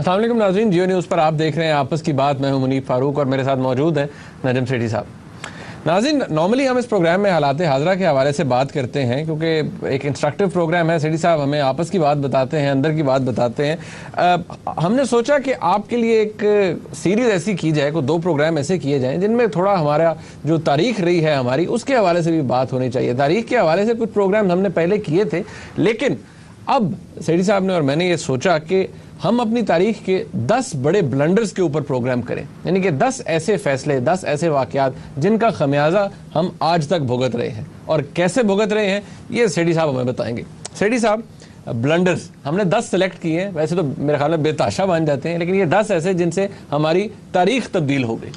अस्सलाम वालेकुम नाज़रीन, जियो न्यूज़ पर आप देख रहे हैं आपस की बात। मैं हूं मुनीब फारूक और मेरे साथ मौजूद हैं नजम सेठी साहब। नाज़रीन, नॉर्मली हम इस प्रोग्राम में हालात हाज़रा के हवाले से बात करते हैं क्योंकि एक इंस्ट्रक्टिव प्रोग्राम है। सेठी साहब हमें आपस की बात बताते हैं, अंदर की बात बताते हैं। हमने सोचा कि आपके लिए एक सीरीज़ ऐसी की जाए, को 2 प्रोग्राम ऐसे किए जाएँ जिनमें थोड़ा हमारा जो तारीख रही है हमारी, उसके हवाले से भी बात होनी चाहिए। तारीख के हवाले से कुछ प्रोग्राम हमने पहले किए थे, लेकिन अब सेठी साहब ने और मैंने ये सोचा कि हम अपनी तारीख के 10 बड़े ब्लंडर्स के ऊपर प्रोग्राम करें, यानी कि 10 ऐसे फैसले, 10 ऐसे वाकयात जिनका खमियाजा हम आज तक भुगत रहे हैं। और कैसे भुगत रहे हैं ये सेठी साहब हमें बताएंगे। सेठी साहब, ब्लंडर्स हमने 10 सेलेक्ट किए हैं। वैसे तो मेरे ख्याल में बेताशा बन जाते हैं, लेकिन ये 10 ऐसे जिनसे हमारी तारीख तब्दील हो गई।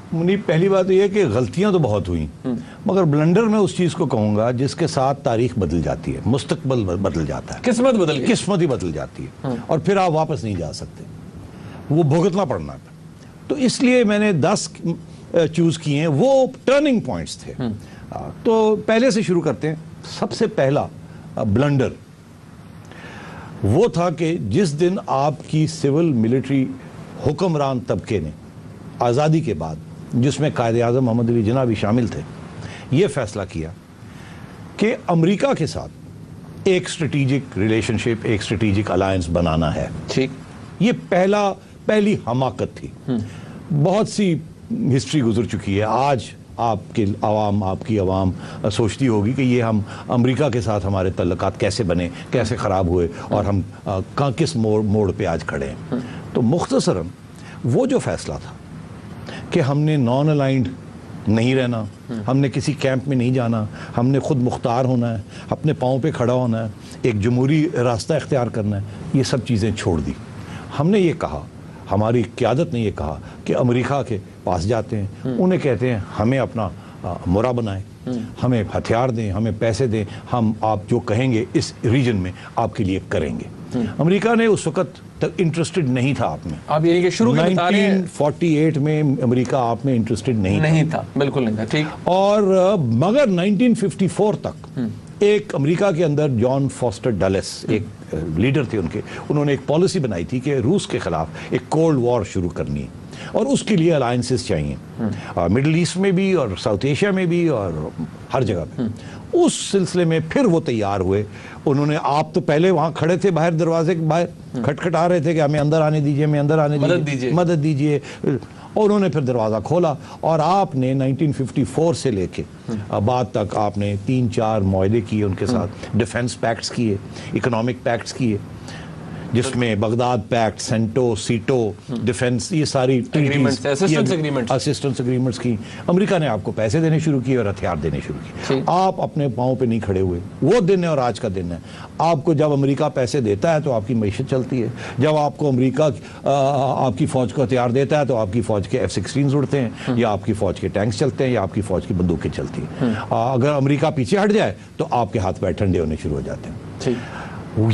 मुनीब, पहली बात यह है कि गलतियां तो बहुत हुई, मगर ब्लंडर मैं उस चीज को कहूंगा जिसके साथ तारीख बदल जाती है, मुस्तकबल बदल जाता है, किस्मत ही बदल जाती है और फिर आप वापस नहीं जा सकते, वो भुगतना पड़ना है। तो इसलिए मैंने 10 चूज किए हैं, वो टर्निंग पॉइंट्स थे। तो पहले से शुरू करते हैं। सबसे पहला ब्लंडर वो था कि जिस दिन आपकी सिविल मिलिट्री हुक्मरान तबके ने आज़ादी के बाद, जिसमें कायदे आज़म मोहम्मद अली जिन्ना भी शामिल थे, ये फैसला किया कि अमेरिका के साथ एक स्ट्रेटेजिक रिलेशनशिप, एक स्ट्रेटेजिक अलायंस बनाना है। ठीक, ये पहली हमाकत थी। बहुत सी हिस्ट्री गुजर चुकी है। आज आपकी आवाम सोचती होगी कि ये हम अमेरिका के साथ हमारे तल्लुकात कैसे बने, कैसे ख़राब हुए और हम किस मोड़ पे आज खड़े हैं। तो मुख्तसरन वो जो फैसला था कि हमने नॉन अलाइंड नहीं रहना, हमने किसी कैंप में नहीं जाना, हमने खुद मुख्तार होना है, अपने पाँव पे खड़ा होना है, एक जमहूरी रास्ता इख्तियार करना है, ये सब चीज़ें छोड़ दी। हमने ये कहा, हमारी क़यादत ने ये कहा कि अमेरिका के पास जाते हैं, उन्हें कहते हैं हमें अपना मोरा बनाएं, हमें हथियार दें, हमें पैसे दें, हम आप जो कहेंगे इस रीजन में आपके लिए करेंगे। अमेरिका ने उस वक्त तक इंटरेस्टेड नहीं था आप में। आप यही कि शुरू के बता रहे हैं 1948 में अमेरिका आप में इंटरेस्टेड नहीं था, बिल्कुल नहीं था। ठीक। और मगर 1954 तक एक अमेरिका के अंदर जॉन फॉस्टर डलेस एक लीडर थे उनके, उन्होंने एक पॉलिसी बनाई थी कि रूस के खिलाफ एक कोल्ड वॉर शुरू करनी है और उसके लिए अलायंसेस चाहिए, मिडिल ईस्ट में भी और साउथ एशिया में भी और हर जगह पे। उस सिलसिले में फिर वो तैयार हुए। उन्होंने, आप तो पहले वहां खड़े थे बाहर, दरवाजे के बाहर खटखटा रहे थे कि हमें अंदर आने दीजिए, हमें अंदर आने दीजिए, मदद दीजिए। और उन्होंने फिर दरवाज़ा खोला और आपने 1954 से लेके बाद तक आपने 3-4 मुआहदे किए उनके साथ, डिफेंस पैक्ट्स किए, इकोनॉमिक पैक्ट्स किए, जिसमें बगदाद पैक्ट, सेंटो, सीटो, डिफेंस, ये सारी असिस्टेंस एग्रीमेंट्स की। अमेरिका ने आपको पैसे देने शुरू किए और हथियार देने शुरू किए। आप अपने पाँव पे नहीं खड़े हुए। वो दिन है और आज का दिन है। आपको जब अमेरिका पैसे देता है तो आपकी मईशत चलती है, जब आपको अमेरिका आपकी फौज को हथियार देता है तो आपकी फौज के F-16 उड़ते हैं, या आपकी फौज के टैंक्स चलते हैं, या आपकी फौज की बंदूकें चलती हैं। अगर अमेरिका पीछे हट जाए तो आपके हाथ पैर ठंडे होने शुरू हो जाते हैं।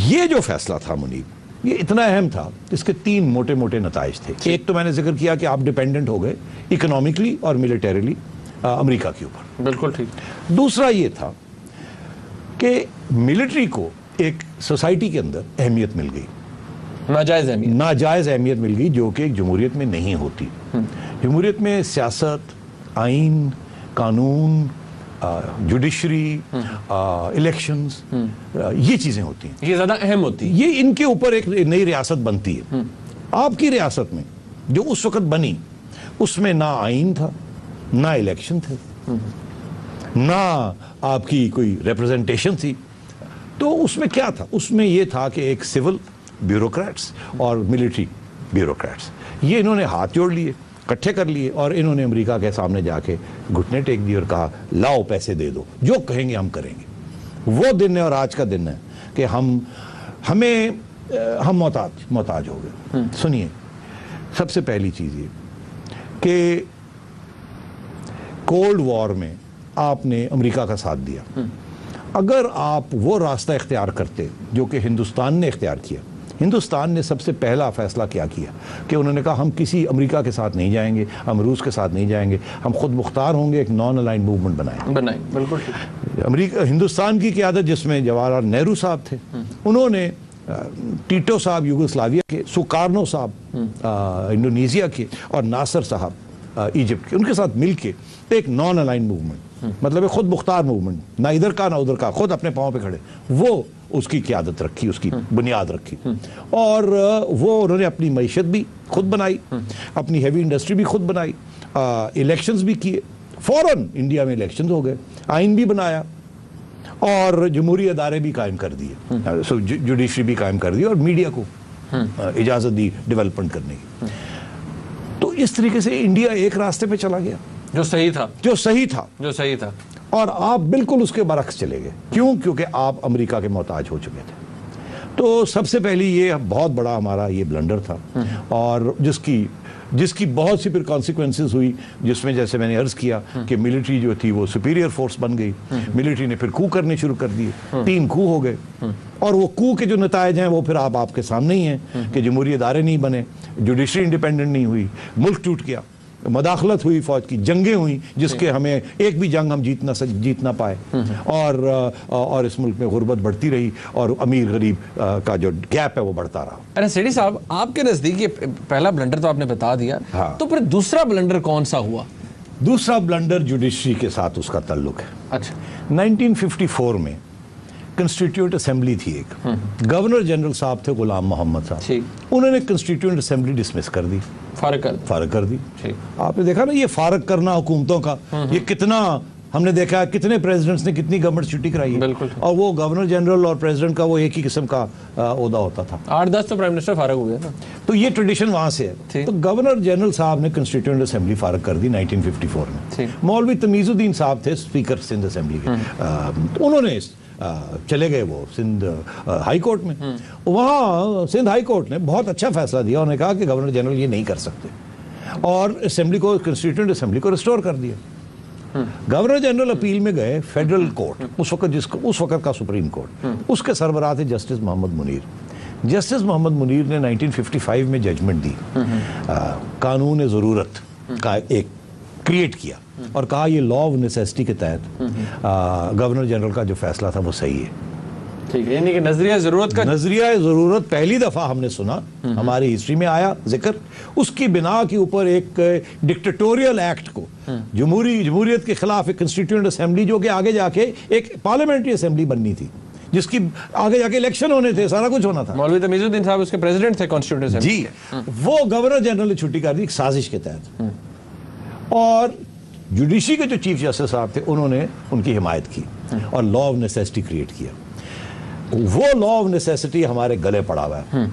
ये जो फैसला था मुनीब, ये इतना अहम था, इसके 3 मोटे मोटे नताइज थे। एक तो मैंने जिक्र किया कि आप डिपेंडेंट हो गए इकोनॉमिकली और मिलिटरीली अमेरिका के ऊपर। बिल्कुल ठीक। दूसरा ये था कि मिलिट्री को एक सोसाइटी के अंदर अहमियत मिल गई, नाजायज अहमियत मिल गई, जो कि एक जमहूरियत में नहीं होती। जमहूरियत में सियासत, आइन, कानून, जुडिशरी, इलेक्शंस, ये चीजें होती हैं, ये ज्यादा अहम होती है। ये इनके ऊपर एक नई रियासत बनती है। आपकी रियासत में जो उस वक्त बनी, उसमें ना आइन था, ना इलेक्शन थे, ना आपकी कोई रिप्रेजेंटेशन थी। तो उसमें क्या था? उसमें यह था कि एक सिविल ब्यूरोक्रेट्स और मिलिट्री ब्यूरोक्रेट्स, ये इन्होंने हाथ जोड़ लिए, इकट्ठे कर लिए और इन्होंने अमेरिका के सामने जाके घुटने टेक दिए और कहा लाओ पैसे दे दो, जो कहेंगे हम करेंगे। वो दिन है और आज का दिन है कि हम मोहताज हो गए। सुनिए, सबसे पहली चीज ये कि कोल्ड वॉर में आपने अमेरिका का साथ दिया। अगर आप वो रास्ता इख्तियार करते जो कि हिंदुस्तान ने इख्तियार किया, हिंदुस्तान ने सबसे पहला फैसला क्या किया कि उन्होंने कहा हम किसी अमेरिका के साथ नहीं जाएंगे, हम रूस के साथ नहीं जाएंगे, हम खुद मुख्तार होंगे, एक नॉन अलाइंड मूवमेंट बनाएंगे। बिल्कुल। अमेरिका, हिंदुस्तान की क़यादत जिसमें जवाहरलाल नेहरू साहब थे, उन्होंने टीटो साहब यूगोस्लाविया के, सुकार्नो साहब इंडोनेशिया के, और नासर साहब इजिप्ट के, उनके साथ मिलके एक नॉन अलाइन मूवमेंट, मतलब एक खुद मुख्तार मूवमेंट, ना इधर का ना उधर का, खुद अपने पाँव पे खड़े, वो उसकी क़यादत रखी, उसकी बुनियाद रखी। और वो उन्होंने अपनी मईशत भी खुद बनाई, अपनी हैवी इंडस्ट्री भी खुद बनाई, इलेक्शंस भी किए, फौरन इंडिया में इलेक्शंस हो गए, आइन भी बनाया और जमहूरी अदारे भी कायम कर दिए, जुडिशरी भी कायम कर दी और मीडिया को इजाज़त दी डेवलपमेंट करने की। तो इस तरीके से इंडिया एक रास्ते पे चला गया जो सही था, जो सही था, जो सही था। और आप बिल्कुल उसके बरक्स चले गए। क्यों? क्योंकि आप अमेरिका के मोहताज हो चुके थे। तो सबसे पहले ये बहुत बड़ा हमारा ये ब्लंडर था, और जिसकी बहुत सी फिर कॉन्सिक्वेंसेस हुई, जिसमें जैसे मैंने अर्ज किया कि मिलिट्री जो थी वो सुपीरियर फोर्स बन गई, मिलिट्री ने फिर कू करने शुरू कर दिए, 3 कू हो गए, और वो कू के जो नतायज हैं वो फिर आपके सामने ही हैं कि जमहूरी अदारे नहीं बने, जुडिशरी इंडिपेंडेंट नहीं हुई, मुल्क टूट गया, मदाखलत हुई, फौज की जंगें हुई, जिसके हमें एक भी जंग हम जीत ना पाए, और इस मुल्क में गुर्बत बढ़ती रही और अमीर गरीब का जो गैप है वो बढ़ता रहा। अरे सेठी साहब, आपके नजदीक ये पहला ब्लंडर तो आपने बता दिया, हाँ। तो फिर दूसरा ब्लंडर कौन सा हुआ? दूसरा ब्लंडर जुडिशरी के साथ उसका ताल्लुक है। अच्छा। 1954 में कंस्टिट्यूएंट असेंबली थी एक, गवर्नर जनरल साहब थे गुलाम मोहम्मद साहब, उन्होंने कंस्टिट्यूएंट असेंबली डिसमिस कर दी, फारग कर दी। आपने देखा ना ये फारग करना हुकूमतों का, ये कितना हमने देखा, कितने प्रेसिडेंट्स ने कितनी गवर्नमेंट छुट्टी कराई है, और वो गवर्नर जनरल और प्रेसिडेंट का वो एक ही किस्म का ओहदा होता था। 8-10 तो प्राइम मिनिस्टर फारग हो गया ना, तो ये ट्रेडिशन वहां से है। तो गवर्नर जनरल साहब ने कंस्टिट्यूएंट असेंबली फारग कर दी 1954 में। मौलवी तमीजुद्दीन साहब थे स्पीकर सिंध असेंबली के, उन्होंने चले गए वो सिंध हाई कोर्ट में। वहाँ सिंध हाई कोर्ट ने बहुत अच्छा फैसला दिया, उन्होंने कहा कि गवर्नर जनरल ये नहीं कर सकते, और असेंबली को, कंस्टिट्यूएंट असेंबली को रिस्टोर कर दिया। गवर्नर जनरल अपील में गए फेडरल कोर्ट, उस वक्त का सुप्रीम कोर्ट, उसके सरबराह थे जस्टिस मोहम्मद मुनीर। जस्टिस मोहम्मद मुनीर ने 1955 में जजमेंट दी, कानून ज़रूरत का एक क्रिएट किया, और कहा ये लॉ ऑफ नेसेसिटी के तहत गवर्नर जनरल का जो फैसला था वो सही है। ठीक है, यानी कि नजरिया ज़रूरत पहली दफ़ा हमने सुना, हमारी हिस्ट्री में आया जिक्र, उसकी बिना के ऊपर एक डिक्टेटोरियल एक्ट को, जमहूरियत के खिलाफ एक कंस्टिट्यूएंट असेंबली, जो कि आगे जाके एक पार्लियामेंट्री असेंबली बननी थी, जिसकी आगे जाके इलेक्शन होने थे, सारा कुछ होना था। मौलवी तमीजुद्दीन साहब उसके प्रेसिडेंट थे कॉन्स्टिट्यूएंट असेंबली जी। वो गवर्नर जनरल ने छुट्टी कर दी एक साजिश के तहत, और जुडिशरी के जो चीफ जस्टिस साहब थे उन्होंने उनकी हिमायत की और लॉ ऑफ नेसेसिटी क्रिएट किया। वो लॉ ऑफ नेसेसिटी हमारे गले पड़ा हुआ है।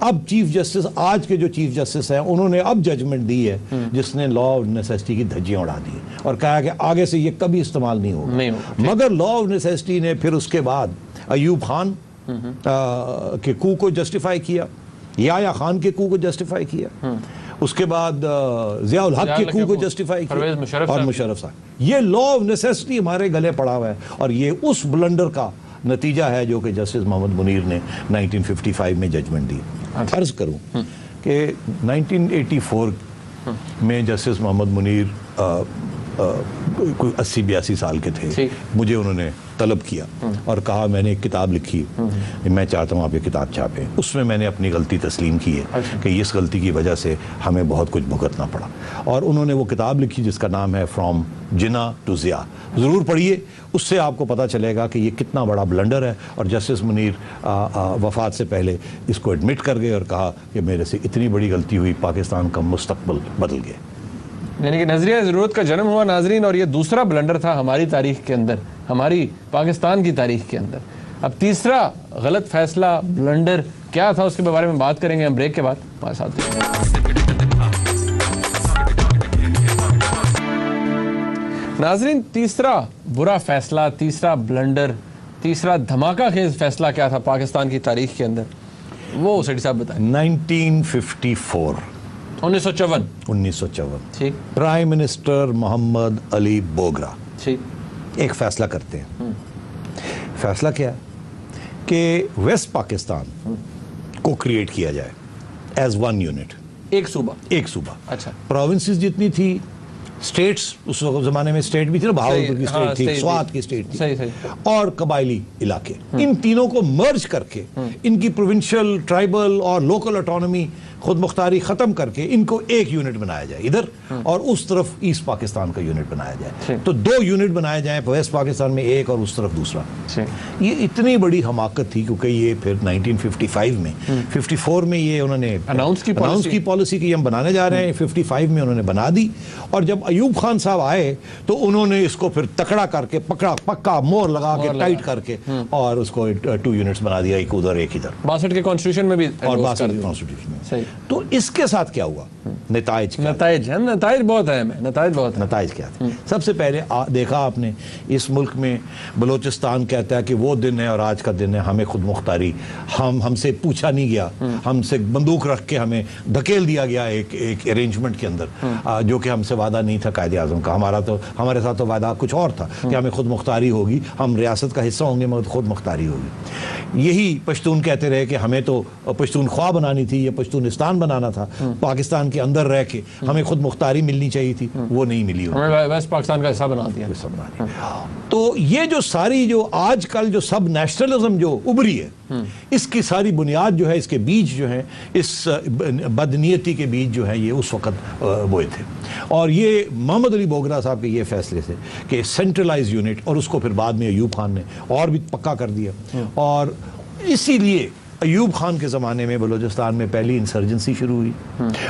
अब चीफ जस्टिस, आज के जो चीफ जस्टिस हैं, उन्होंने अब जजमेंट दी है जिसने लॉ ऑफ नेसेसिटी की धज्जियां उड़ा दी और कहा कि आगे से ये कभी इस्तेमाल नहीं होगा। मगर लॉ ऑफ नेसेसिटी ने फिर उसके बाद अयूब खान के कू को जस्टिफाई किया, याया खान के कू को जस्टिफाई किया, उसके बाद ज़ियाउल हक के कू को जस्टिफाई किया, और मुशर्रफ साहब। ये लॉ ऑफ नेसेसिटी हमारे गले पड़ा हुआ है, और ये उस ब्लंडर का नतीजा है जो कि जस्टिस मोहम्मद मुनीर ने 1955 में जजमेंट दी। अर्ज करूं कि 1984 में जस्टिस मोहम्मद मुनीर कोई 80-82 साल के थे, मुझे उन्होंने तलब किया और कहा मैंने एक किताब लिखी, मैं चाहता हूँ आप ये किताब छापें। उसमें मैंने अपनी गलती तस्लीम की है कि इस गलती की वजह से हमें बहुत कुछ भुगतना पड़ा, और उन्होंने वो किताब लिखी जिसका नाम है फ्रॉम जिना टू ज़िया। ज़रूर पढ़िए, उससे आपको पता चलेगा कि ये कितना बड़ा ब्लंडर है। और जस्टिस मुनीर वफ़ात से पहले इसको एडमिट कर गए और कहा कि मेरे से इतनी बड़ी गलती हुई, पाकिस्तान का मुस्तकबिल बदल गया। यानी कि नजरिया ज़रूरत का जन्म हुआ नाजरीन, और ये दूसरा ब्लंडर था हमारी तारीख के अंदर, हमारी पाकिस्तान की तारीख के अंदर। अब तीसरा गलत फैसला, ब्लंडर क्या था, उसके बारे में बात करेंगे हम ब्रेक के बाद। हमारे साथ नाजरीन, तीसरा बुरा फैसला, तीसरा ब्लंडर, तीसरा धमाका खेज फैसला क्या था पाकिस्तान की तारीख के अंदर, वो सेठी साहब बताएं। 1954 ठीक। प्राइम मिनिस्टर मोहम्मद अली बोगरा ठीक एक फैसला करते हैं। फैसला क्या कि वेस्ट पाकिस्तान को क्रिएट किया जाए एज वन यूनिट, एक सूबा। एक सूबा। अच्छा। प्रोविंसेस जितनी थी स्टेट्स, उस जमाने में स्टेट भी थी ना, बहावलपुर की स्टेट थी, स्वात की स्टेट थी, सही और कबायली इलाके, इन तीनों को मर्ज करके इनकी प्रोविंशियल, ट्राइबल और लोकल ऑटोनॉमी, खुद मुख्तारी खत्म करके इनको एक यूनिट बनाया जाए इधर, और उस तरफ ईस्ट पाकिस्तान का यूनिट बनाया जाए। तो 2 यूनिट बनाए जाए, वेस्ट पाकिस्तान में एक और उस तरफ दूसरा। ये इतनी बड़ी हमाकत थी क्योंकि ये फिर 1955 में 54 में ये उन्होंने अनाउंस की पॉलिसी की हम बनाने जा रहे हैं, 55 में उन्होंने बना दी। और जब अयूब खान साहब आए तो उन्होंने इसको फिर तकड़ा करके पक्का मोहर लगा के टाइट करके और उसको 2 यूनिट्स बना दिया, एक उधर एक इधर। 62 के कॉन्स्टिट्यूशन में भी, और 62 के कॉन्स्टिट्यूशन में। तो इसके साथ क्या हुआ? नताइज बहुत अहम है। नताइज क्या थे? सबसे पहले देखा आपने, इस मुल्क में बलोचिस्तान कहता है कि वो दिन है और आज का दिन है, हमें खुद मुख्तारी, हमसे पूछा नहीं गया, हमसे बंदूक रख के हमें धकेल दिया गया एक अरेंजमेंट के अंदर, जो कि हमसे वादा नहीं था कायदे आज़म का। हमारे साथ तो वादा कुछ और था कि हमें खुद मुख्तारी होगी, हम रियासत का हिस्सा होंगे मगर खुद मुख्तारी होगी। यही पश्तून कहते रहे कि हमें तो पश्तूनख्वा बनानी थी या पश्तूनिस्तान बनाना था, पाकिस्तान के अंदर रह के हमें खुद मुख्तारी मिलनी चाहिए थी, वो नहीं मिली, हमें वेस्ट पाकिस्तान का हिस्सा बना दिया। तो ये जो सारी जो आजकल जो सब नेशनलिज्म जो उभरी है, इसकी सारी बुनियाद जो है, इसके बीज जो है, इस बदनीयती के बीज जो है, ये उस वक्त बोए थे। और ये मोहम्मद अली बोगरा साहब के ये फैसले से कि सेंट्रलाइज यूनिट, और उसको फिर बाद में अयूब खान ने और भी पक्का कर दिया। और इसीलिए अयूब खान के ज़माने में बलूचिस्तान में पहली इंसर्जेंसी शुरू हुई।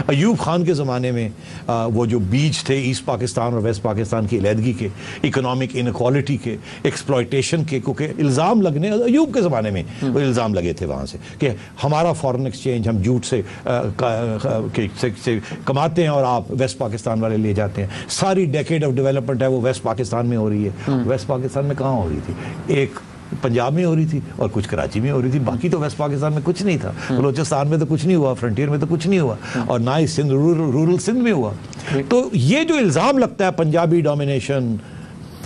अयूब खान के ज़माने में वो जो बीज थे ईस्ट पाकिस्तान और वेस्ट पाकिस्तान की अलहदगी के, इकोनॉमिक इनक्वालिटी के, एक्सप्लॉयटेशन के, क्योंकि इल्ज़ाम लगने अयूब के ज़माने में वो इल्ज़ाम लगे थे वहाँ से कि हमारा फॉरेन एक्सचेंज हम जूट से कमाते हैं और आप वेस्ट पाकिस्तान वाले ले जाते हैं। सारी डेकेड ऑफ डेवलपमेंट है वो वेस्ट पाकिस्तान में हो रही है। वेस्ट पाकिस्तान में कहाँ हो रही थी? एक पंजाब में हो रही थी और कुछ कराची में हो रही थी, बाकी तो वेस्ट पाकिस्तान में कुछ नहीं था। बलूचिस्तान में तो कुछ नहीं हुआ, फ्रंटियर में तो कुछ नहीं हुआ, और ना ही सिंध, रूरल सिंध में हुआ। तो ये जो इल्ज़ाम लगता है पंजाबी डोमिनेशन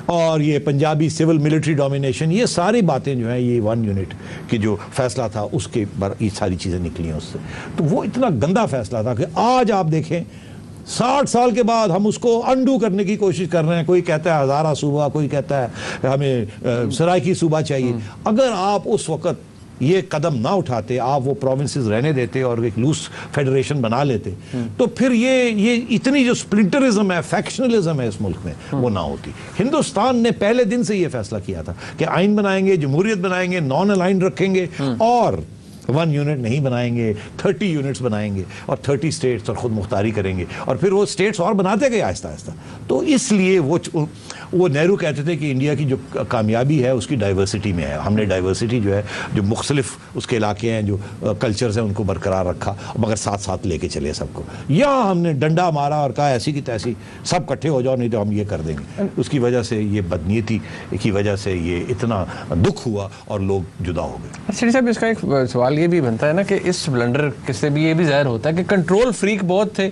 और ये पंजाबी सिविल मिलिट्री डोमिनेशन, ये सारी बातें जो है, ये 1 यूनिट की जो फैसला था उसके पर ये सारी चीज़ें निकली हैं उससे। तो वो इतना गंदा फैसला था कि आज आप देखें 60 साल के बाद हम उसको अंडू करने की कोशिश कर रहे हैं। कोई कहता है हज़ारा सूबा, कोई कहता है हमें सराइकी सूबा चाहिए। अगर आप उस वक़्त ये कदम ना उठाते, आप वो प्रोविंसेस रहने देते और एक लूज फेडरेशन बना लेते, तो फिर ये इतनी जो स्प्लिंटरिज्म है, फैक्शनलिज्म है इस मुल्क में, वो ना होती। हिंदुस्तान ने पहले दिन से ये फैसला किया था कि आइन बनाएंगे, जमहूरियत बनाएंगे, नॉन अलाइन रखेंगे और 1 यूनिट नहीं बनाएंगे, 30 यूनिट्स बनाएंगे और 30 स्टेट्स और खुद मुख्तारी करेंगे। और फिर वो स्टेट्स और बनाते गए आहिस्ता आहिस्ता। तो इसलिए वो नेहरू कहते थे कि इंडिया की जो कामयाबी है उसकी डाइवर्सिटी में है। हमने डाइवर्सिटी जो है, जो मुख्तलिफ उसके इलाके हैं, जो कल्चर्स हैं, उनको बरकरार रखा, मगर साथ साथ लेके चले सबको। यहाँ हमने डंडा मारा और कहा ऐसी की तैसी सब इकट्ठे हो जाओ, नहीं तो हम ये कर देंगे। उसकी वजह से, ये बदनीयती की वजह से ये इतना दुख हुआ और लोग जुदा हो गए। शेठी साहब, इसका एक सवाल ये भी बनता है ना कि इस ब्लंडर से भी ये भी जाहिर होता है कि कंट्रोल फ्रीक बहुत थे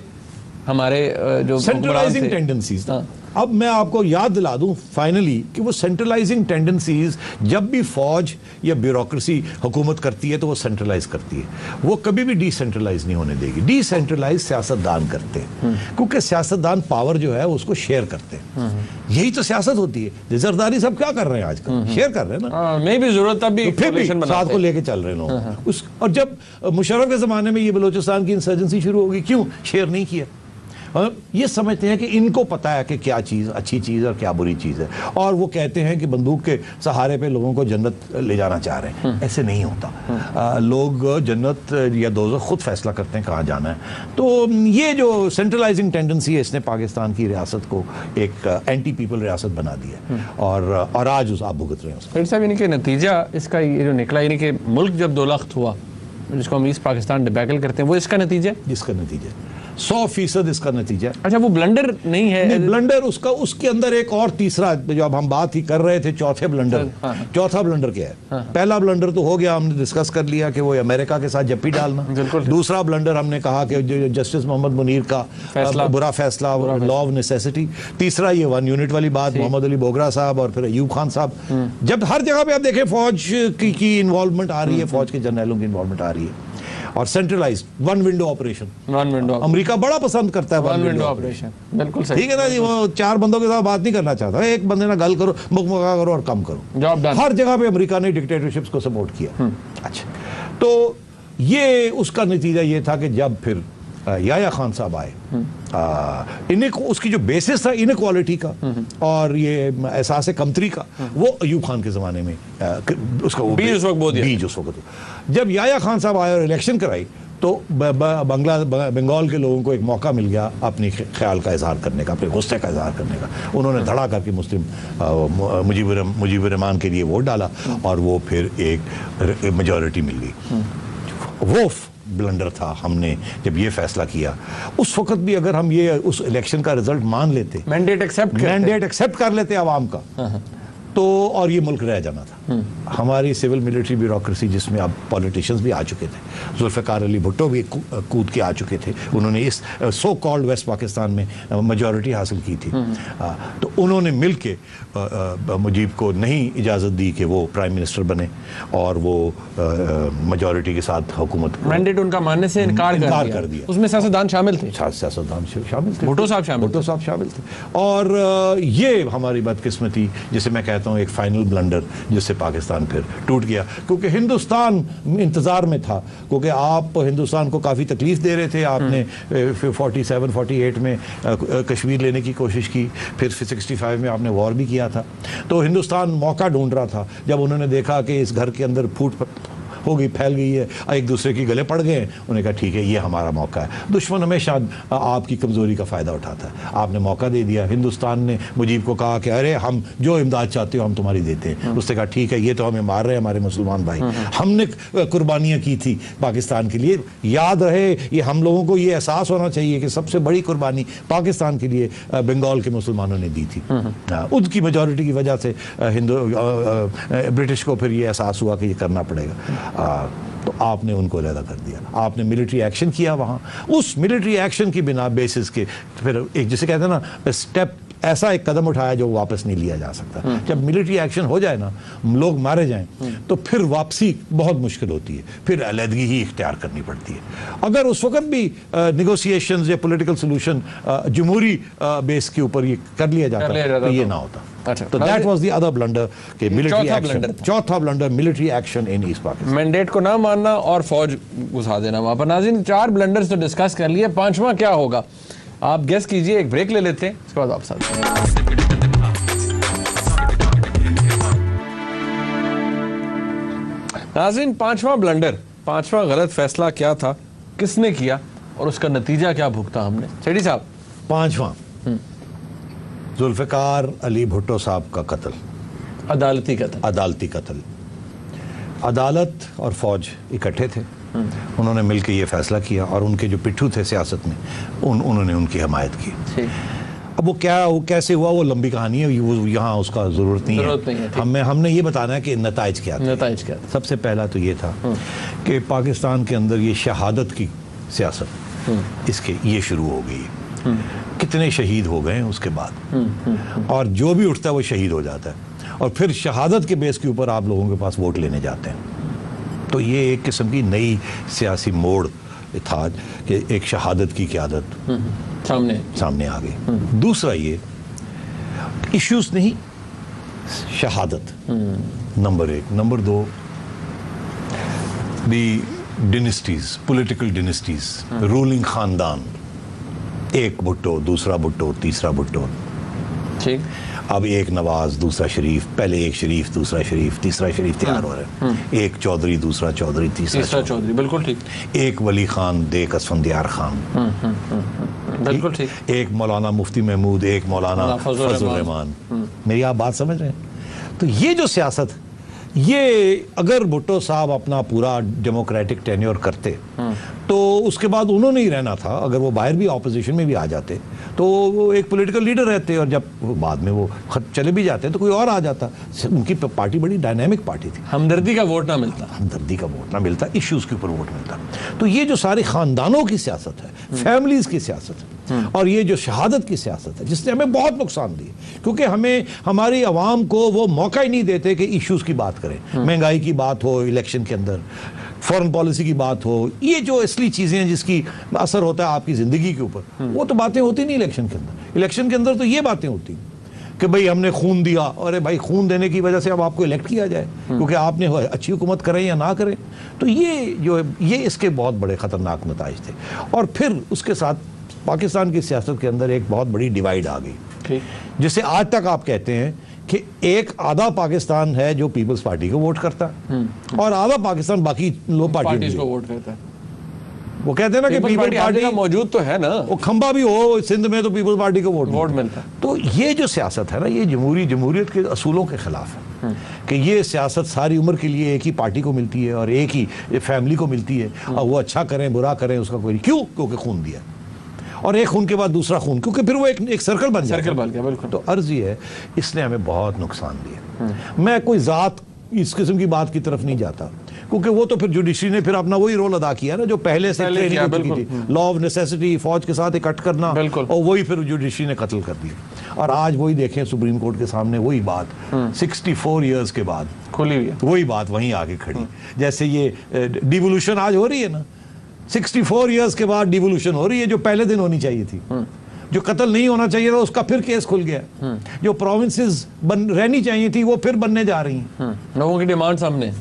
हमारे जो सेंट्रलाइजिंग टेंडेंसीज। अब मैं आपको याद दिला दूं फाइनली कि वो सेंट्रलाइजिंग टेंडेंसीज, जब भी फौज या ब्यूरोक्रेसी हुकूमत करती है तो वो सेंट्रलाइज करती है, वो कभी भी डिसेंट्रलाइज नहीं होने देगी। डिसेंट्रलाइज सियासतदान करते हैं, क्योंकि सियासतदान पावर जो है उसको शेयर करते हैं। यही तो सियासत होती है। जरदारी सब क्या कर रहे हैं आजकल? शेयर कर रहे हैं ना। नहीं भी जरूरत तब भी फिर भी साथ को लेके चल रहे लोग। और जब मुशर्रफ के जमाने में ये बलूचिस्तान की इंसर्जेंसी शुरू होगी, क्यों शेयर नहीं किया? ये समझते हैं कि इनको पता है कि क्या चीज़ अच्छी चीज़ और क्या बुरी चीज़ है, और वो कहते हैं कि बंदूक के सहारे पे लोगों को जन्नत ले जाना चाह रहे हैं। ऐसे नहीं होता। लोग जन्नत या दोज़ख खुद फैसला करते हैं कहाँ जाना है। तो ये जो सेंट्रलाइजिंग टेंडेंसी है, इसने पाकिस्तान की रियासत को एक एंटी पीपल रियासत बना दिया और आज आप भुगत रहे हैं। साहब, यानी कि नतीजा इसका ये जो निकला, यानी कि मुल्क जब 2 लाख हुआ, जिसको हम ईस्ट पाकिस्तान डिबैकल करते हैं, वो इसका नतीजा, जिसका नतीजा 100% इसका नतीजा। अच्छा, वो ब्लंडर नहीं है? नहीं, ब्लंडर उसके अंदर एक और तीसरा, जो अब हम बात ही कर रहे थे, चौथे ब्लंडर। चौथा ब्लंडर क्या है? पहला ब्लंडर तो हो गया, हमने डिस्कस कर लिया कि वो अमेरिका के साथ जप्पी डालना। दूसरा ब्लंडर हमने कहा कि जस्टिस मोहम्मद मुनीर का बुरा फैसला, लॉ ऑफ नेसेसिटी। तीसरा ये 1 यूनिट वाली बात, मोहम्मद अली बोगरा साहब और फिर अयूब खान साहब। जब हर जगह पे आप देखें फौज की इन्वॉल्वमेंट आ रही है, फौज के जर्नलों की इन्वॉल्वमेंट आ रही है, और centralised one window operation. One window America बड़ा पसंद करता है वन विंडो ऑपरेशन, बिल्कुल सही। ठीक है ना जी, वो 4 बंदों के साथ बात नहीं करना चाहता, एक बंदे ना गल करो, मुकमुका करो और कम करो, जॉब डन। हर जगह पे अमेरिका ने डिक्टेटरशिप्स को सपोर्ट किया। अच्छा, तो ये उसका नतीजा ये था कि जब फिर याया खान साहब आए, इन्हें उसकी जो बेसिस था इनक्वालिटी का और ये एहसास कमतरी का, वो अयूब खान के ज़माने में उसका बीज उस वक्त बो दिया। बीज उस वक्त जब याया खान साहब आए और इलेक्शन कराई तो बंगाल के लोगों को एक मौका मिल गया अपनी ख्याल का इजहार करने का, अपने गुस्से का इजहार करने का। उन्होंने धड़ा करके मुस्लिम मुजीबुर रहमान के लिए वोट डाला और वो फिर एक मेजॉरिटी मिल गई। वो ब्लंडर था, हमने जब ये फैसला किया उस वक्त भी अगर हम ये उस इलेक्शन का रिजल्ट मान लेते, मैंडेट एक्सेप्ट कर लेते आवाम का, तो और ये मुल्क रह जाना था। हमारी सिविल मिलिट्री ब्यूरोक्रेसी जिसमें अब पॉलिटिशियंस भी आ चुके थे, जुल्फ़िकार अली भुट्टो भी कूद के आ चुके थे, उन्होंने इस सो कॉल्ड वेस्ट पाकिस्तान में मेजॉरिटी हासिल की थी। तो उन्होंने मिल के मुजीब को नहीं इजाज़त दी कि वो प्राइम मिनिस्टर बने और वो मेजॉरिटी के साथ हुकूमत, मैंडेट उनका मानने से इनकार कर दिया। उसमें सियासतदान शामिल थे, भुट्टो साहब शामिल थे। और ये हमारी बदकिस्मती, जिसे मैं कहता हूँ एक फाइनल ब्लंडर, जिससे पाकिस्तान फिर टूट गया, क्योंकि हिंदुस्तान इंतजार में था, क्योंकि आप हिंदुस्तान को काफ़ी तकलीफ दे रहे थे। आपने 47-48 में कश्मीर लेने की कोशिश की, फिर 65 में आपने वॉर भी किया था। तो हिंदुस्तान मौका ढूंढ रहा था। जब उन्होंने देखा कि इस घर के अंदर फूट हो गई, फैल गई है, एक दूसरे के गले पड़ गए, उन्होंने कहा ठीक है ये हमारा मौका है। दुश्मन हमेशा आपकी कमज़ोरी का फ़ायदा उठाता है। आपने मौका दे दिया। हिंदुस्तान ने मुजीब को कहा कि अरे हम जो इमदाद चाहते हो हम तुम्हारी देते हैं। उसने कहा ठीक है, ये तो हमें मार रहे हैं हमारे मुसलमान भाई, हमने कुर्बानियाँ की थी पाकिस्तान के लिए। याद रहे, ये हम लोगों को ये एहसास होना चाहिए कि सबसे बड़ी कुर्बानी पाकिस्तान के लिए बंगाल के मुसलमानों ने दी थी। उनकी मेजॉरिटी की वजह से ब्रिटिश को फिर ये एहसास हुआ कि ये करना पड़ेगा। तो आपने उनको अलहदा कर दिया, आपने मिलिट्री एक्शन किया वहाँ। उस मिलिट्री एक्शन की बिना बेसिस के फिर एक जिसे कहते हैं ना स्टेप, ऐसा एक कदम उठाया जो वापस नहीं लिया जा सकता। जब मिलिट्री एक्शन हो जाए ना, लोग मारे जाएं, तो फिर वापसी बहुत मुश्किल होती है, फिर अलहदगी ही इख्तियार करनी पड़ती है। अगर उस वक्त भी निगोशिएशंस या पॉलिटिकल सोल्यूशन जमहूरी बेस के ऊपर ये कर लिया जाता तो ये ना होता। तो that was the other blunder के मिलिट्री एक्शन, चौथा blunder military action in east Pakistan. Mandate को ना मानना और फौज घुसा देना वहां पर। नाज़रीन, 4 ब्लंडर्स तो डिस्कस कर लिए, 5वां क्या होगा आप गेस कीजिए। एक ब्रेक ले लेते हैं, उसके बाद वापस आते हैं। नाज़रीन, 5वां ब्लंडर, 5वां गलत फैसला क्या था, किसने किया और उसका नतीजा क्या भुगता हमने? सेठी साहब, 5वां जुल्फ़िकार अली भुट्टो साहब का कत्ल, अदालती कत्ल। अदालत और फौज इकट्ठे थे, उन्होंने मिलकर ये फैसला किया और उनके जो पिट्ठू थे सियासत में उन्होंने उनकी हमायत की। अब वो कैसे हुआ वो लंबी कहानी है, वो यहाँ उसका ज़रूरत नहीं है। हमने ये बताना है कि नताइज क्या थे। सबसे पहला तो ये था कि पाकिस्तान के अंदर ये शहादत की सियासत इसके ये शुरू हो गई। कितने शहीद हो गए उसके बाद, और जो भी उठता है वो शहीद हो जाता है, और फिर शहादत के बेस के ऊपर आप लोगों के पास वोट लेने जाते हैं। तो ये एक किस्म की नई सियासी मोड़ था कि एक शहादत की क़यादत सामने आ गई। दूसरा ये इश्यूज नहीं, शहादत नंबर 1। नंबर 2 दी डिनेस्टीज, पॉलिटिकल डिनेस्टीज, रूलिंग खानदान, एक भुट्टो, दूसरा भुट्टो, तीसरा भुट्टो। ठीक, अब एक नवाज, दूसरा शरीफ, पहले एक शरीफ, दूसरा शरीफ, तीसरा शरीफ तैयार हो रहा है। एक चौधरी, दूसरा चौधरी, तीसरा चौधरी। बिल्कुल ठीक। एक वली खान, देक असफंदियार खान। बिल्कुल ठीक। एक मौलाना मुफ्ती महमूद, एक मौलाना फजल रहमान। मेरी आप बात समझ रहे हैं? तो ये जो सियासत, ये अगर भुट्टो साहब अपना पूरा डेमोक्रेटिक टेन्योर करते तो उसके बाद उन्होंने ही रहना था। अगर वो बाहर भी ऑपोजिशन में भी आ जाते तो वो एक पॉलिटिकल लीडर रहते, और जब बाद में वो चले भी जाते तो कोई और आ जाता। उनकी पार्टी बड़ी डायनामिक पार्टी थी। हमदर्दी का वोट ना मिलता, इश्यूज के ऊपर वोट मिलता। तो ये जो सारे खानदानों की सियासत है, फैमिलीज की सियासत है, और ये जो शहादत की सियासत है, जिसने हमें बहुत नुकसान दी, क्योंकि हमें हमारी आवाम को वो मौका ही नहीं देते कि इश्यूज की बात करें। करें, महंगाई की बात हो इलेक्शन के अंदर, फॉरेन पॉलिसी की बात हो, ये जो असली चीजें हैं जिसकी असर होता है आपकी जिंदगी के ऊपर, वो तो बातें होती नहीं इलेक्शन के अंदर। इलेक्शन के अंदर तो ये बातें होती कि भाई हमने खून दिया, अरे भाई खून देने की वजह से अब आपको इलेक्ट किया जाए क्योंकि आपने अच्छी हुकूमत करें या ना करें। तो ये इसके बहुत बड़े खतरनाक नताइज थे। और फिर उसके साथ पाकिस्तान की सियासत के अंदर एक बहुत बड़ी डिवाइड आ गई, जिसे आज तक आप कहते हैं कि एक आधा पाकिस्तान है जो पीपल्स पार्टी को वोट करता है और आधा पाकिस्तान बाकी लोग पार्टी को वोट करता है। वो कहते हैं ना कि पीपल्स पार्टी मौजूद तो है ना, वो खंबा भी हो सिंध में तो पीपल्स पार्टी को वोट मिलता है। तो ये जो सियासत है ना, ये जमहूरियत के असूलों के खिलाफ है कि ये सियासत सारी उम्र के लिए एक ही पार्टी को मिलती है और एक ही फैमिली को मिलती है और वो अच्छा करें बुरा करें उसका कोई क्यों, क्योंकि खून दिया और एक खून के बाद दूसरा खून, क्योंकि फिर वो एक सर्कल बन गया। बिल्कुल। तो अर्ज ये है, इसने हमें बहुत नुकसान दिया। मैं कोई जात इस किस्म की बात की तरफ नहीं जाता क्योंकि वो तो फिर जुडिशरी ने फिर अपना वही रोल अदा किया ना जो पहले से ट्रेनिंग की थी, लॉ ऑफ नेसेसिटी, फौज के साथ इकट्ठ करना, और वही फिर जुडिशरी ने कत्ल कर दिया। और आज वही देखें सुप्रीम कोर्ट के सामने वही बात 64 इयर्स के बाद खुली हुई है, वही बात वहीं आके खड़ी। जैसे ये डिवोल्यूशन आज हो रही है ना, 64 इयर्स के बाद डिवोल्यूशन हो रही है जो पहले दिन होनी चाहिए थी। जो कत्ल नहीं होना चाहिए था उसका फिर केस खुल गया, जो प्रोविंसेस रहनी चाहिए थी वो फिर बनने जा रही हैं। लोगों की डिमांड सामने।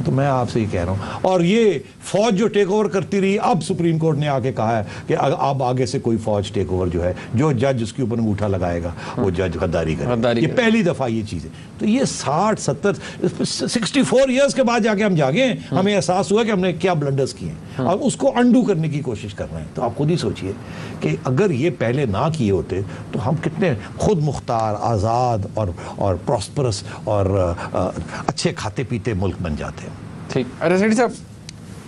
तो मैं आपसे ही कह रहा हूँ, और ये फौज जो टेक ओवर करती रही, अब सुप्रीम कोर्ट ने आके कहा है कि अब आगे से कोई फौज टेक ओवर जो है, जो जज उसके ऊपर अंगूठा लगाएगा वो जज गद्दारी करेगा। ये पहली दफा ये चीज है। तो ये 60 70 64 इयर्स के बाद जाके हम जागे, हमें एहसास हुआ कि हमने क्या ब्लंडर्स किए और उसको अंडू करने की कोशिश कर रहे हैं। तो आप खुद ही सोचिए कि अगर ये पहले ना किए होते तो हम कितने खुद मुख्तार, आज़ाद और प्रॉस्परस और अच्छे खाते पीते मुल्क बन जाते हैं। ठीक। अरे सेठी साहब,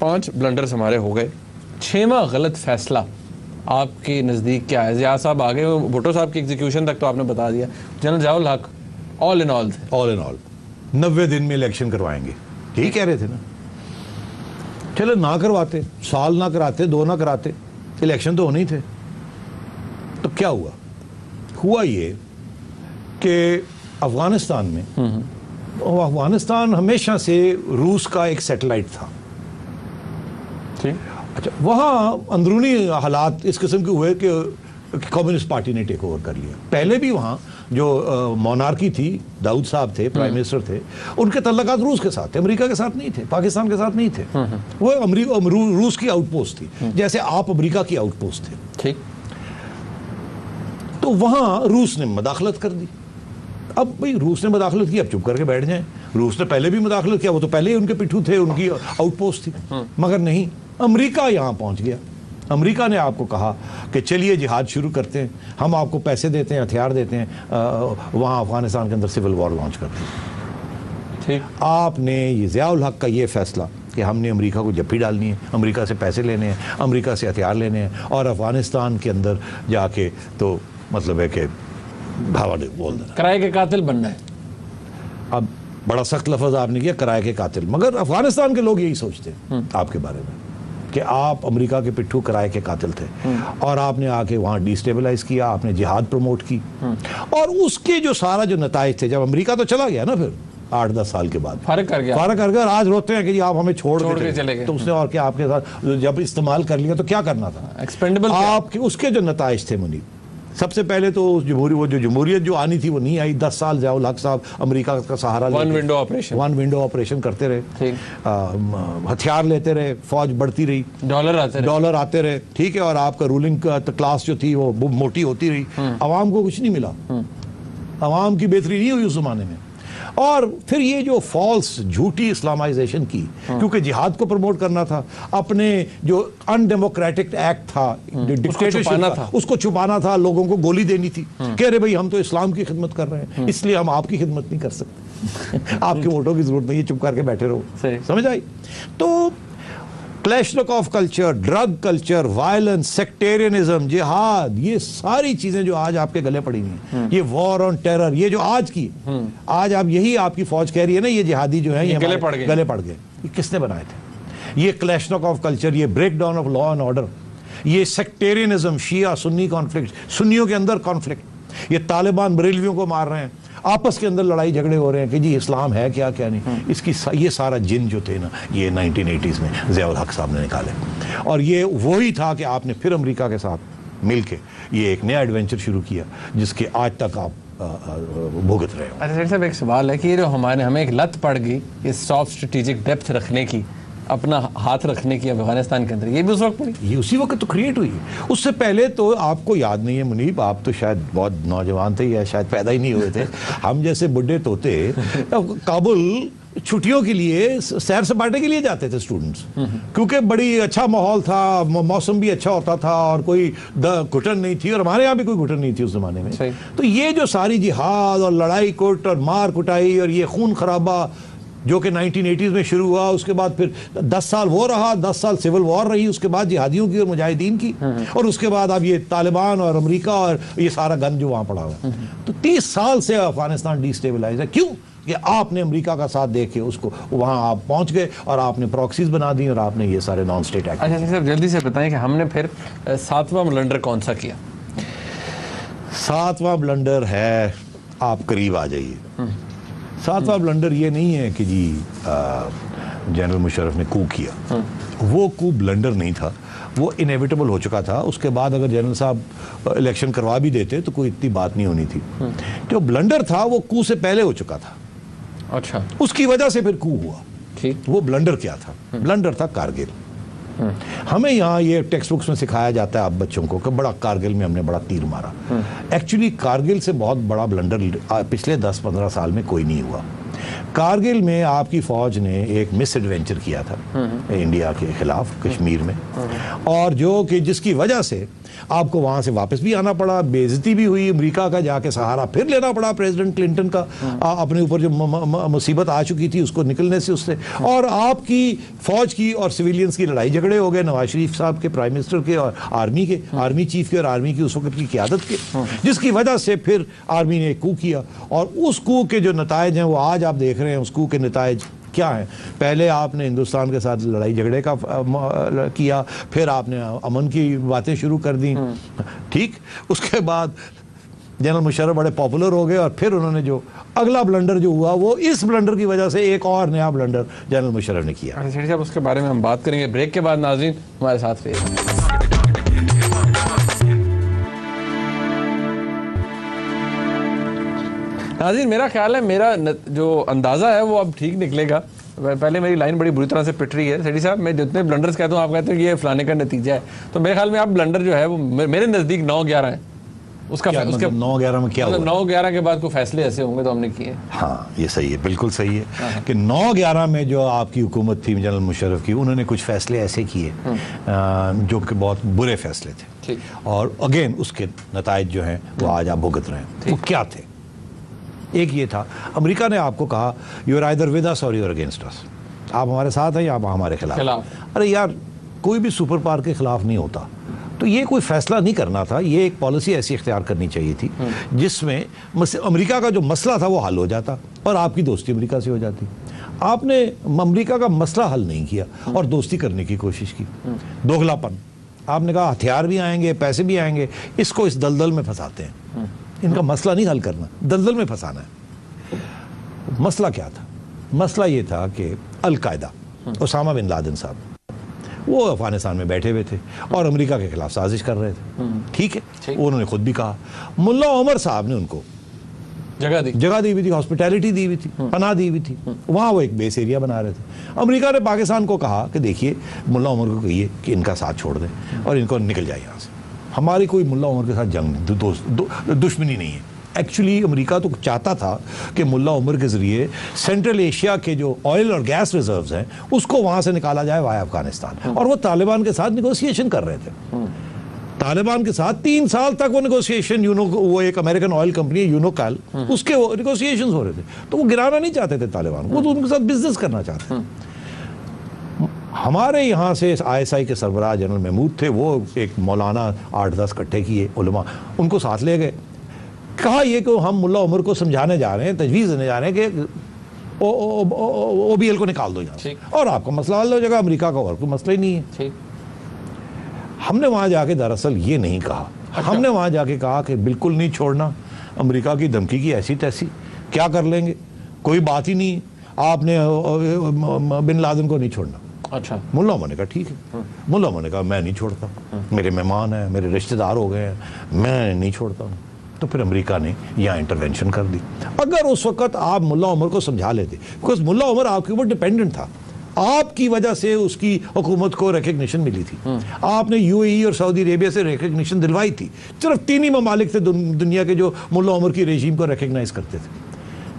5 ब्लंडर्स हमारे हो गए, 6वां गलत फैसला आपके नज़दीक क्या है? ज़िया साहब आ गए, भुट्टो साहब की एग्जीक्यूशन तक तो आपने बता दिया, जनरल ज़ियाउल हक ऑल इन ऑल 90 दिन में इलेक्शन करवाएंगे, यही कह रहे थे ना। चलो ना करवाते, साल ना कराते, 2 ना कराते, इलेक्शन तो होने ही थे। तो क्या हुआ ये कि अफगानिस्तान में, अफगानिस्तान हमेशा से रूस का एक सैटेलाइट था। ठीक। अच्छा, वहाँ अंदरूनी हालात इस किस्म के हुए कि कम्युनिस्ट पार्टी ने टेक ओवर कर लिया। पहले भी वहाँ जो मोनार्की थी, दाऊद साहब थे, प्राइम मिनिस्टर थे, उनके तल्लकात रूस के साथ थे, अमेरिका के साथ नहीं थे, पाकिस्तान के साथ नहीं थे। वो रूस की आउटपोस्ट थी, जैसे आप अमेरिका की आउटपोस्ट थे। ठीक। तो वहाँ रूस ने मदाखलत कर दी। अब भाई रूस ने मदाखलत की, अब चुप करके बैठ जाएं। रूस ने पहले भी मदाखलत किया, वो तो पहले ही उनके पिट्ठू थे, उनकी आउटपोस्ट थी। मगर नहीं, अमेरिका यहाँ पहुँच गया। अमेरिका ने आपको कहा कि चलिए जिहाद शुरू करते हैं, हम आपको पैसे देते हैं, हथियार देते हैं, वहाँ अफगानिस्तान के अंदर सिविल वॉर लॉन्च करते हैं। ठीक। आपने ये ज़ियाउल हक का ये फैसला कि हमने अमेरिका को जप्पी डालनी है, अमेरिका से पैसे लेने हैं, अमेरिका से हथियार लेने हैं और अफगानिस्तान के अंदर जाके तो मतलब है कि भावा बोल देना, किराए के कातिल बनना है। अब बड़ा सख्त लफ्ज़ आपने किया, किराए के कातिल, मगर अफगानिस्तान के लोग यही सोचते हैं आपके बारे में कि आप अमेरिका के पिट्ठू किराए के कातिल थे और आपने आके वहाँ डिस्टेबलाइज किया, आपने जिहाद प्रमोट की। और उसके जो सारा जो नताइज थे, जब अमेरिका तो चला गया ना फिर 8-10 साल के बाद, फारग कर गया, आज रोते हैं कि जी आप हमें छोड़ के चले गए। तो उसने और क्या आपके साथ जब इस्तेमाल कर लिया तो क्या करना था, एक्सपेंडेबल आपके उसके जो नताइज थे मुनीब, सबसे पहले तो वो जो जमहूरियत जो आनी थी वो नहीं आई। 10 साल ज़ियाउल हक साहब अमेरिका का सहारा वन विंडो ऑपरेशन करते रहे, हथियार लेते रहे, फौज बढ़ती रही, डॉलर आते रहे, ठीक है, और आपका रूलिंग क्लास जो थी वो मोटी होती रही, अवाम को कुछ नहीं मिला, अवाम की बेहतरी नहीं हुई उस जमाने में। और फिर ये जो फॉल्स झूठी इस्लामाइजेशन की, क्योंकि जिहाद को प्रमोट करना था, अपने जो अनडेमोक्रेटिक एक्ट था, डिक्टेटरशिप उसको छुपाना था, लोगों को गोली देनी थी, कह रहे भाई हम तो इस्लाम की खिदमत कर रहे हैं, इसलिए हम आपकी खिदमत नहीं कर सकते, आपके वोटों की जरूरत नहीं है, चुप करके बैठे रहो। समझ आई? तो clash lock of culture, drug culture, violence, sectarianism, जिहाद, ये सारी चीजें जो आज आपके गले पड़ी हुई हैं, ये वॉर ऑन टेरर, ये जो आज की, आज आप यही आपकी फौज कह रही है ना, ये जिहादी जो है ये गले पड़ गए। ये किसने बनाए थे? ये क्लैशलॉक ऑफ कल्चर, ये break down of law and order, ये सेक्टेरियनिज्म, शिया सुन्नी कॉन्फ्लिक्ट, सुन्नियों के अंदर कॉन्फ्लिक्ट, ये तालिबान बरेलवियों को मार रहे हैं, आपस के अंदर लड़ाई झगड़े हो रहे हैं कि जी इस्लाम है क्या क्या नहीं। इसकी ये सारा जिन जो थे ना, ये 1980s में ज़ियाउल हक साहब ने निकाले, और ये वही था कि आपने फिर अमेरिका के साथ मिलके ये एक नया एडवेंचर शुरू किया जिसके आज तक आप भुगत रहे हो। अच्छा साहब, एक सवाल है कि ये जो हमें एक लत पड़ गई इस सॉफ्ट स्ट्रेटेजिक डेप्थ रखने की, अपना हाथ रखने की अफगानिस्तान के अंदर, ये भी उस वक्त पड़ी? ये उसी वक्त तो क्रिएट हुई। उससे पहले तो आपको याद नहीं है मुनीब, आप तो शायद बहुत नौजवान थे या शायद पैदा ही नहीं हुए थे। हम जैसे बुढ़े तोते काबुल छुट्टियों के लिए, सैर सपाटे के लिए जाते थे स्टूडेंट्स, क्योंकि बड़ी अच्छा माहौल था, मौसम भी अच्छा होता था और कोई घुटन नहीं थी, और हमारे यहाँ भी कोई घुटन नहीं थी उस जमाने में। तो ये जो सारी जिहाद और लड़ाई कुट और मार कुटाई और ये खून खराबा जो कि 1980s में शुरू हुआ, उसके बाद फिर 10 साल वो रहा, 10 साल सिविल वॉर रही, उसके बाद जिहादियों की और मुजाहिदीन की, और उसके बाद अब ये तालिबान और अमेरिका और ये सारा गंद जो वहाँ पड़ा हुआ। तो 30 साल से अफगानिस्तान डिस्टेबलाइज है। क्यों? कि आपने अमेरिका का साथ देके उसको वहाँ आप पहुँच गए और आपने प्रॉक्सीज बना दी और आपने ये सारे नॉन स्टेट एक्ट। अच्छा सर, जल्दी से बताएं कि हमने फिर 7वां ब्लंडर कौन सा किया? 7वां ब्लंडर है, आप करीब आ जाइए। 7वां ब्लंडर ये नहीं है कि जी जनरल मुशर्रफ ने कू किया, वो कू ब्लंडर नहीं था, वो इनेविटेबल हो चुका था। उसके बाद अगर जनरल साहब इलेक्शन करवा भी देते तो कोई इतनी बात नहीं होनी थी। जो ब्लंडर था वो कू से पहले हो चुका था। अच्छा, उसकी वजह से फिर कू हुआ। ठीक, वो ब्लंडर क्या था? ब्लंडर था कारगिल। हमें यहाँ ये टेक्स्ट बुक्स में सिखाया जाता है आप बच्चों को कि बड़ा कारगिल में हमने बड़ा तीर मारा। एक्चुअली कारगिल से बहुत बड़ा ब्लंडर पिछले 10-15 साल में कोई नहीं हुआ। कारगिल में आपकी फौज ने एक मिस एडवेंचर किया था इंडिया के खिलाफ कश्मीर में, और जो कि जिसकी वजह से आपको वहां से वापस भी आना पड़ा, बेइज्जती भी हुई, अमेरिका का जाके सहारा फिर लेना पड़ा प्रेसिडेंट क्लिंटन का, अपने ऊपर जो मुसीबत आ चुकी थी उसको निकलने से उससे, और आपकी फौज की और सिविलियंस की लड़ाई झगड़े हो गए नवाज शरीफ साहब के, प्राइम मिनिस्टर के और आर्मी चीफ के और आर्मी की उस वक्त की क़यादत के, जिसकी वजह से फिर आर्मी ने एक कू किया। और उस कू के जो नतायज हैं वो आज आप देख रहे हैं। उस कू के नतायज क्या है? पहले आपने हिंदुस्तान के साथ लड़ाई झगड़े का किया, फिर आपने अमन की बातें शुरू कर दी, ठीक। उसके बाद जनरल मुशर्रफ बड़े पॉपुलर हो गए, और फिर उन्होंने जो अगला ब्लंडर जो हुआ वो इस ब्लंडर की वजह से एक और नया ब्लंडर जनरल मुशर्रफ ने किया। अच्छा साहब, उसके बारे में हम बात करेंगे ब्रेक के बाद। नाज़रीन हमारे साथ रहिए। नाज़रीन, मेरा ख्याल है, मेरा जो अंदाज़ा है वो अब ठीक निकलेगा। पहले मेरी लाइन बड़ी बुरी तरह से पिट रही है। सेठी साहब, मैं जितने ब्लंडर्स कहता हूँ आप कहते हैं कि ये फलाने का नतीजा है, तो मेरे ख्याल में आप ब्लंडर जो है वो मेरे नज़दीक 9-11 है। उसका उसके 9-11 में क्या हुआ? 9-11 के बाद कोई फैसले ऐसे होंगे तो हमने किए। हाँ, ये सही है, बिल्कुल सही है कि 9-11 में जो आपकी हुकूमत थी जनरल मुशर्रफ की, उन्होंने कुछ फैसले ऐसे किए जो कि बहुत बुरे फैसले थे, और अगेन उसके नतायज जो हैं वो आज आप भुगत रहे हैं। वो क्या थे? एक ये था, अमेरिका ने आपको कहा you are either with us or you are against us, आप हमारे साथ हैं या आप हमारे खिलाफ। अरे यार, कोई भी सुपर पावर के खिलाफ नहीं होता, तो ये कोई फैसला नहीं करना था, ये एक पॉलिसी ऐसी इख्तियार करनी चाहिए थी जिसमें अमेरिका का जो मसला था वो हल हो जाता और आपकी दोस्ती अमेरिका से हो जाती। आपने अमेरिका का मसला हल नहीं किया और दोस्ती करने की कोशिश की। दोगलापन, आपने कहा हथियार भी आएंगे, पैसे भी आएंगे, इसको इस दलदल में फंसाते हैं। इनका मसला नहीं हल करना, दलदल में फंसाना है। मसला क्या था? मसला ये था कि अल-कायदा, ओसामा बिन लादेन साहब, वो अफगानिस्तान में बैठे हुए थे और अमेरिका के खिलाफ साजिश कर रहे थे, ठीक है। उन्होंने खुद भी कहा, मुल्ला उमर साहब ने उनको जगह दी हुई थी, हॉस्पिटैलिटी दी हुई थी, पनाह दी हुई थी, वहाँ वो एक बेस एरिया बना रहे थे। अमेरिका ने पाकिस्तान को कहा कि देखिए, मुल्ला उमर को कहिए कि इनका साथ छोड़ दें और इनको निकल जाए यहाँ से। हमारी कोई मुल्ला उमर के साथ जंग दुश्मनी नहीं है। एक्चुअली अमेरिका तो चाहता था कि मुल्ला उमर के ज़रिए सेंट्रल एशिया के जो ऑयल और गैस रिजर्व्स हैं उसको वहाँ से निकाला जाए वाया अफगानिस्तान, और वो तालिबान के साथ निगोशिएशन कर रहे थे। तालिबान के साथ 3 साल तक वो निगोशिएशन, वो एक अमेरिकन ऑयल कंपनी है यूनोकैल, उसके वो निगोशिएशन हो रहे थे। तो वो गिराना नहीं चाहते थे तालिबान, वो तो उनके साथ बिजनेस करना चाहते थे। हमारे यहाँ से ISI के सरबराह जनरल महमूद थे, वो एक मौलाना 8-10 इकट्ठे किए उलमा, उनको साथ ले गए। कहा ये कि हम मुल्ला उमर को समझाने जा रहे हैं, तजवीज़ देने जा रहे हैं कि OBL को निकाल दो यहाँ से और आपका मसला हल हो जाएगा, अमेरिका का और कोई मसला ही नहीं है। हमने वहाँ जाके दरअसल ये नहीं कहा, हमने वहाँ जाके कहा कि बिल्कुल नहीं छोड़ना, अमेरिका की धमकी की ऐसी तैसी, क्या कर लेंगे, कोई बात ही नहीं, आपने बिन लादेन को नहीं छोड़ना। अच्छा, मुल्ला उमर ने कहा ठीक है। मुल्ला उमर ने कहा मैं नहीं छोड़ता, मेरे मेहमान हैं, मेरे रिश्तेदार हो गए हैं, मैं नहीं छोड़ता हूँ। तो फिर अमेरिका ने यहाँ इंटरवेंशन कर दी। अगर उस वक्त आप मुल्ला उमर को समझा लेते, बिकॉज मुल्ला उमर आपके ऊपर डिपेंडेंट था, आपकी वजह से उसकी हुकूमत को रिकग्निशन मिली थी, आपने यूएई और सऊदी अरेबिया से रिकग्निशन दिलवाई थी। सिर्फ 3 ही ममालिक थे दुनिया के जो मुल्ला उमर की रेजीम को रिकग्नाइज करते थे,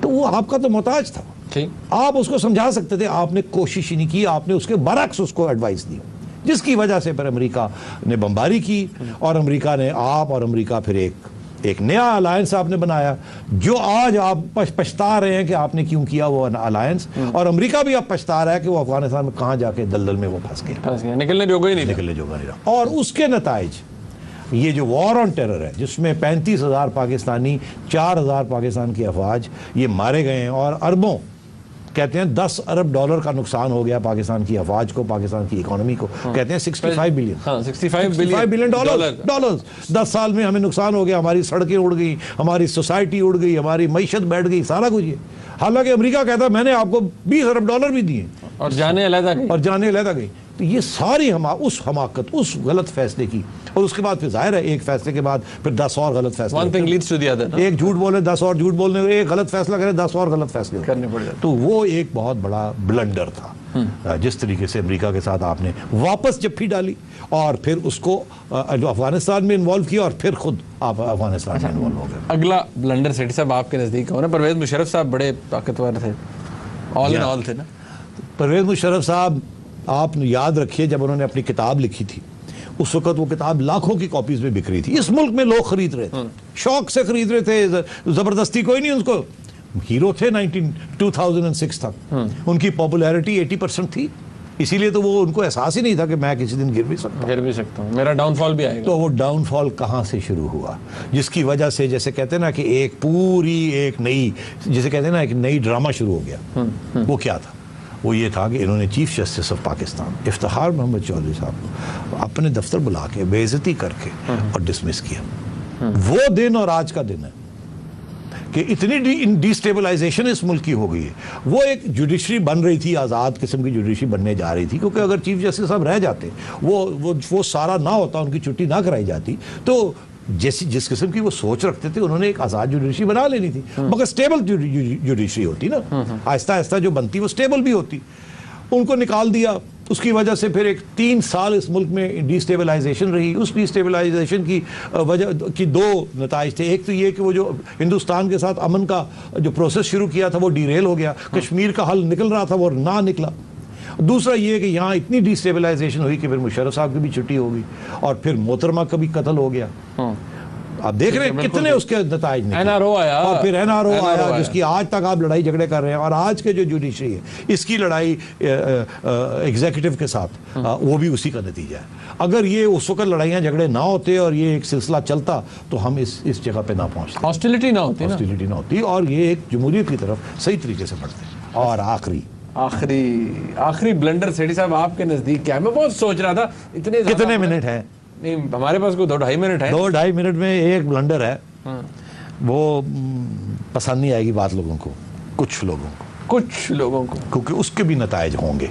तो वो आपका तो मोहताज था। आप उसको समझा सकते थे, आपने कोशिश ही नहीं की, आपने उसके बरक्स उसको एडवाइस दी, जिसकी वजह से फिर अमेरिका ने बमबारी की और अमेरिका ने आप और अमेरिका फिर एक नया अलायंस आपने बनाया, जो आज आप पछता रहे हैं कि आपने क्यों किया वो अलायंस, और अमेरिका भी अब पछता रहा है कि वो अफगानिस्तान में कहां जाके दलदल में वो फंस गया, निकलने जोगा ही नहीं रहा। और उसके नताइज ये जो वॉर ऑन टेरर है, जिसमें 35,000 पाकिस्तानी, 4,000 पाकिस्तान की अफवाज ये मारे गए हैं, और अरबों, कहते हैं 10 अरब डॉलर का नुकसान हो गया पाकिस्तान की अफवाज को, पाकिस्तान की इकोनॉमी को। कहते हैं 65 बिलियन डॉलर 10 साल में हमें नुकसान हो गया, हमारी सड़कें उड़ गई, हमारी सोसाइटी उड़ गई, हमारी मईशत बैठ गई, सारा कुछ ये। हालांकि अमेरिका कहता है मैंने आपको 20 अरब डॉलर भी दिए और जाने अलहदा गई। तो ये सारी उस हमाकत, उस गलत फैसले की, और उसके बाद फिर जाहिर है एक फैसले के बाद फिर 10 और गलत फैसले, One thing leads to the other, एक झूठ बोले 10 और झूठ बोलने, एक गलत फैसला करे 10 और गलत फैसले करने पड़ जाते। तो वो एक बहुत बड़ा ब्लंडर था जिस तरीके से अमेरिका के साथ आपने वापस जप्फी डाली और फिर उसको अफगानिस्तान में इन्वॉल्व किया और फिर खुद आप अफगानिस्तान में इन्वॉल्व हो गए। अगला ब्लंडर सेठी साहब आपके नजदीक कौन है? परवेज मुशर्रफ साहब बड़े ताकतवर थे, ऑल इन ऑल थे ना। परवेज मुशर्रफ साहब, आप याद रखिए जब उन्होंने अपनी किताब लिखी थी, उस वक्त वो किताब लाखों की कॉपीज में बिक रही थी। इस मुल्क में लोग खरीद रहे थे, शौक से खरीद रहे थे, जबरदस्ती कोई नहीं। उसको हीरो थे 2006 तक, उनकी पॉपुलैरिटी 80% थी, इसीलिए तो वो उनको एहसास ही नहीं था कि मैं किसी दिन गिर भी सकता हूँ, मेरा डाउनफॉल भी आएगा। तो वो डाउनफॉल कहाँ से शुरू हुआ, जिसकी वजह से जैसे कहते हैं ना कि एक नई, जिसे कहते हैं ना एक नई ड्रामा शुरू हो गया। वो क्या था? वो ये था कि इन्होंने chief justice of Pakistan Iftikhar Mohammad Chaudhry साहब को अपने दफ्तर बुला के बेइज्जती करके और डिसमिस किया। वो दिन और आज का दिन है कि इतनी डिस्टेबलाइजेशन इस मुल्क की हो गई है। वो एक जुडिशरी बन रही थी, आज़ाद किस्म की जुडिशरी बनने जा रही थी, क्योंकि अगर चीफ जस्टिस साहब रह जाते, वो सारा ना होता, उनकी छुट्टी ना कराई जाती, तो जिस किस्म की वो सोच रखते थे उन्होंने एक आज़ाद जुडिशरी बना लेनी थी, मगर स्टेबल जुडिशरी होती ना, आहिस्ता आहिस्ता जो बनती वो स्टेबल भी होती। उनको निकाल दिया, उसकी वजह से फिर एक 3 साल इस मुल्क में डिस्टेबलाइजेशन रही। उस डिस्टेबलाइजेशन की वजह की 2 नताइज थे। एक तो ये कि वो जो हिंदुस्तान के साथ अमन का जो प्रोसेस शुरू किया था वो डीरेल हो गया, कश्मीर का हल निकल रहा था वो ना निकला। दूसरा ये कि यहाँ इतनी डिस्टेबलाइजेशन हुई कि फिर मुशर्रफ साहब की भी छुट्टी हो गई और फिर मोहतरमा का भी कत्ल हो गया। आप देख रहे हैं कितने उसके नताइज निकले। एनआरओ आया और फिर एनआरओ आया, जिसकी आज तक आप लड़ाई झगड़े कर रहे हैं। और आज के जो जुडिशरी है इसकी लड़ाई एग्जीक्यूटिव के साथ वो भी उसी का नतीजा है। अगर ये उस वक्त लड़ाइयाँ झगड़े ना होते और ये एक सिलसिला चलता तो हम इस जगह पे ना पहुँचते, हॉस्टिलिटी ना होती और ये एक जमहूरियत की तरफ सही तरीके से बढ़ते। और आखिरी ब्लंडर सेठी साहब आपके नजदीक क्या है? मैं बहुत सोच रहा था, कितने मिनट है? नहीं, हमारे पास कोई 2-2.5 मिनट है। 2-2.5 मिनट में एक ब्लंडर है, वो पसंद नहीं आएगी बात लोगों को, कुछ लोगों को, क्योंकि उसके भी नताइज होंगे।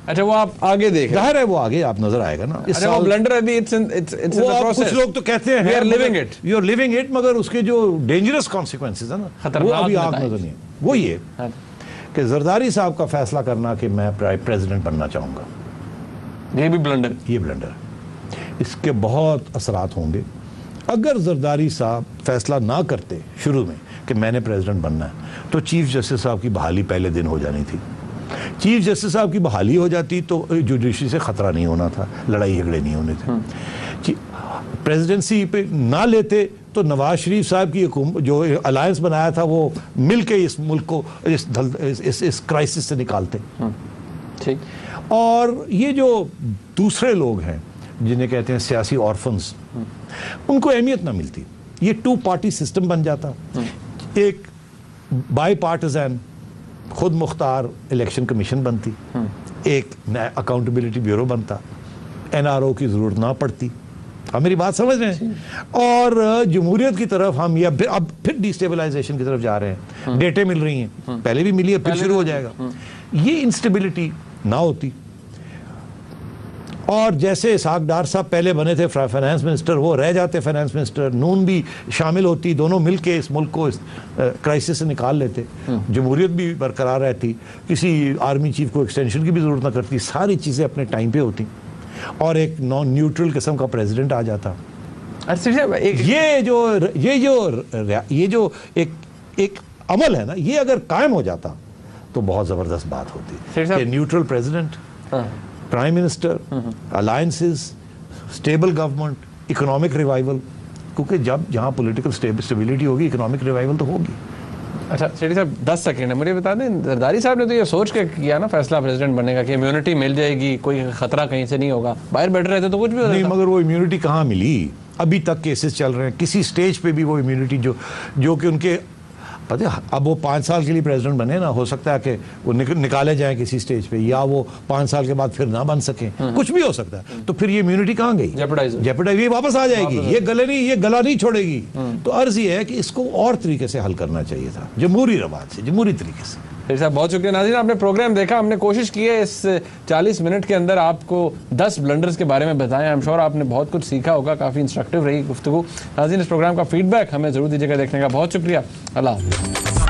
अच्छा, वो आप आगे देख, जाहिर है वो आगे आप नजर आएगा ना। अच्छा, वो ब्लंडर अभी इट्स इन द प्रोसेस। कुछ लोग तो कहते हैं वी आर लिविंग इट, मगर उसके जो डेंजरस कॉन्सिक्वेंसेस है ना, वो अभी आग नजर नहीं है। वो ये कि जरदारी साहब का फैसला करना कि मैं प्रेसिडेंट बनना चाहूंगा, ये ब्लंडर है। इसके बहुत असरात होंगे। अगर जरदारी साहब फैसला ना करते शुरू में कि मैंने प्रेसिडेंट बनना है, तो चीफ जस्टिस साहब की बहाली पहले दिन हो जानी थी। चीफ जस्टिस साहब की बहाली हो जाती तो जुडिशरी से खतरा नहीं होना था, लड़ाई झगड़े नहीं होने थे। प्रेसिडेंसी पे ना लेते तो नवाज शरीफ साहब की जो अलायंस बनाया था वो मिल के इस मुल्क को इस क्राइसिस से निकालते। ठीक। और ये जो दूसरे लोग हैं जिन्हें कहते हैं सियासी ऑर्फन्स, उनको अहमियत ना मिलती, ये 2 पार्टी सिस्टम बन जाता। एक बाई पार्टिजन खुद मुख्तार इलेक्शन कमीशन बनती, एक अकाउंटेबिलिटी ब्यूरो बनता, एनआरओ की जरूरत ना पड़ती, आप मेरी बात समझ रहे हैं। और जमहूरियत की तरफ हम या अब फिर डिस्टेबलाइजेशन की तरफ जा रहे हैं। डेटे मिल रही हैं, पहले भी मिली है, फिर शुरू हो जाएगा। ये इंस्टेबिलिटी ना होती, और जैसे इसहाक डार साहब पहले बने थे फाइनेंस मिनिस्टर, वो रह जाते फाइनेंस मिनिस्टर, नून भी शामिल होती, दोनों मिलके इस मुल्क को इस क्राइसिस से निकाल लेते, जमहूरियत भी बरकरार रहती, किसी आर्मी चीफ को एक्सटेंशन की भी जरूरत ना करती, सारी चीज़ें अपने टाइम पे होती, और एक नॉन न्यूट्रल किस्म का प्रेसिडेंट आ जाता। ये जो एक अमल है ना, ये अगर कायम हो जाता तो बहुत जबरदस्त बात होती कि neutral president, prime minister, alliances, stable government, economic revival, क्योंकि जब जहां पॉलिटिकल स्टेबिलिटी होगी इकोनॉमिक रिवाइवल तो होगी। अच्छा सेठी साहब 10 सेकंड है, मुझे बता दें, जरदारी साहब ने तो ये सोच के किया ना फैसला प्रेसिडेंट बनने का कि इम्यूनिटी मिल जाएगी, कोई खतरा कहीं से नहीं होगा, बाहर बैठे रहते तो कुछ भी हो नहीं, मगर वो इम्यूनिटी कहाँ मिली? अभी तक केसेस चल रहे हैं, किसी स्टेज पे भी वो इम्यूनिटी जो कि उनके पता है, अब वो 5 साल के लिए प्रेसिडेंट बने ना, हो सकता है कि वो निकाले जाएं किसी स्टेज पे, या वो 5 साल के बाद फिर ना बन सके, कुछ भी हो सकता है। तो फिर ये इम्यूनिटी कहाँ गई? जेपरडाइज, ये वापस आ जाएगी, ये गला नहीं छोड़ेगी। तो अर्ज ये है कि इसको और तरीके से हल करना चाहिए था, जमहूरी रवाज से, जमहूरी तरीके से। साहब बहुत शुक्रिया। नाज़रीन, आपने प्रोग्राम देखा, हमने कोशिश की है इस 40 मिनट के अंदर आपको 10 ब्लंडर्स के बारे में बताएं। आई एम श्योर आपने बहुत कुछ सीखा होगा, काफ़ी इंस्ट्रक्टिव रही गुफ्तगू। नाज़रीन, इस प्रोग्राम का फीडबैक हमें जरूर दीजिएगा। देखने का बहुत शुक्रिया। अल्लाह हाफ़िज़।